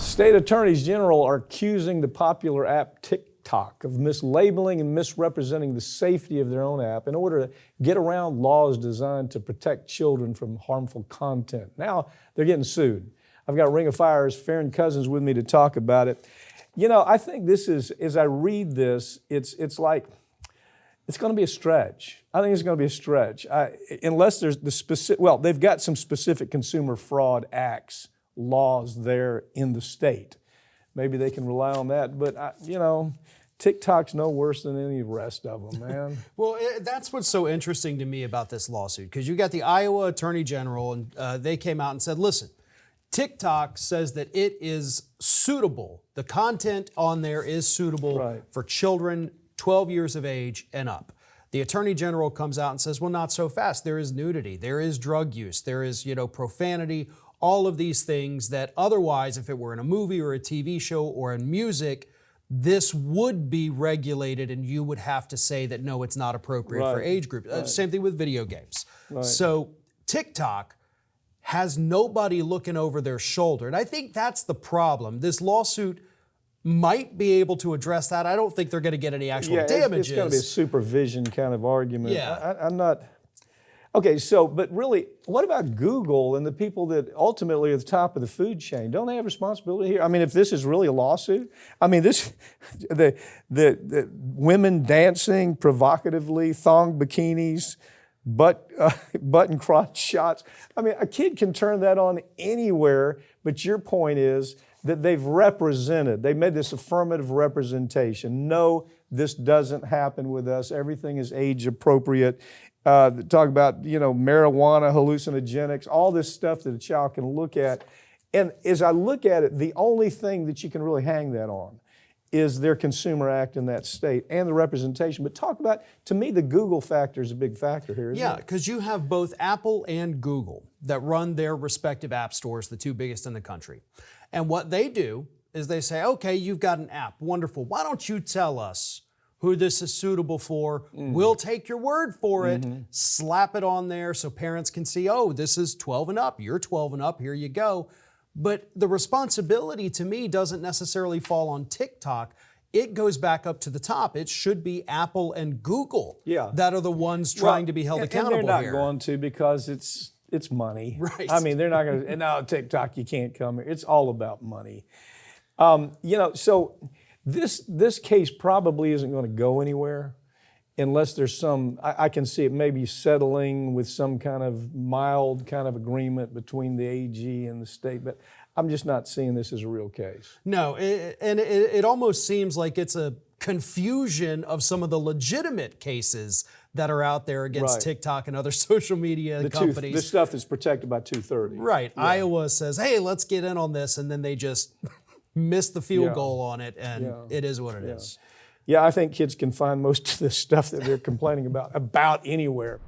State attorneys general are accusing the popular app TikTok of mislabeling and misrepresenting the safety of their own app in order to get around laws designed to protect children from harmful content. Now they're getting sued. I've got Ring of Fire's Farron Cousins with me to talk about it. You know, I think this is, as I read this, it's like, it's going to be a stretch. I think it's going to be a stretch. Unless there's the specific, well, they've got some specific consumer fraud acts, laws there in the state. Maybe they can rely on that, but you know, TikTok's no worse than any rest of them, man. Well, that's what's so interesting to me about this lawsuit, because you got the Iowa Attorney General, and they came out and said, listen, TikTok says that it is suitable. The content on there is suitable for children 12 years of age and up. The Attorney General comes out and says, well, not so fast. There is nudity, there is drug use, there is, profanity, all of these things that otherwise, if it were in a movie or a TV show or in music, this would be regulated and you would have to say that, no, it's not appropriate for age group. Same thing with video games. So TikTok has nobody looking over their shoulder. And I think that's the problem. This lawsuit might be able to address that. I don't think they're going to get any actual damages. It's going to be a supervision kind of argument. Yeah. I'm not... Okay, so, but really, what about Google and the people that ultimately are at the top of the food chain? Don't they have responsibility here? I mean, if this is really a lawsuit, I mean, the women dancing provocatively, thong bikinis, button crotch shots. I mean, a kid can turn that on anywhere, but your point is that they've made this affirmative representation. No, this doesn't happen with us. Everything is age appropriate. Talk about, marijuana, hallucinogenics, all this stuff that a child can look at. And as I look at it, the only thing that you can really hang that on is their consumer act in that state and the representation. But talk about, to me, the Google factor is a big factor here, isn't it? Yeah, because you have both Apple and Google that run their respective app stores, the two biggest in the country. And what they do is they say, okay, you've got an app, wonderful. Why don't you tell us who this is suitable for? We'll take your word for it, slap it on there so parents can see, oh, this is 12 and up, you're 12 and up, here you go. But the responsibility to me doesn't necessarily fall on TikTok. It goes back up to the top. It should be Apple and Google that are the ones trying to be held accountable here. And they're not going to, because it's money. Right. I mean, they're not going to, no, TikTok, you can't come here. It's all about money. So this case probably isn't going to go anywhere unless there's some, I can see it maybe settling with some kind of mild kind of agreement between the AG and the state, but I'm just not seeing this as a real case. No, it almost seems like it's a confusion of some of the legitimate cases that are out there against TikTok and other social media companies. This stuff is protected by 230. Right. Yeah. Iowa says, hey, let's get in on this, and then they just miss the field goal on it, and it is what it is. Yeah, I think kids can find most of the stuff that they're complaining about anywhere.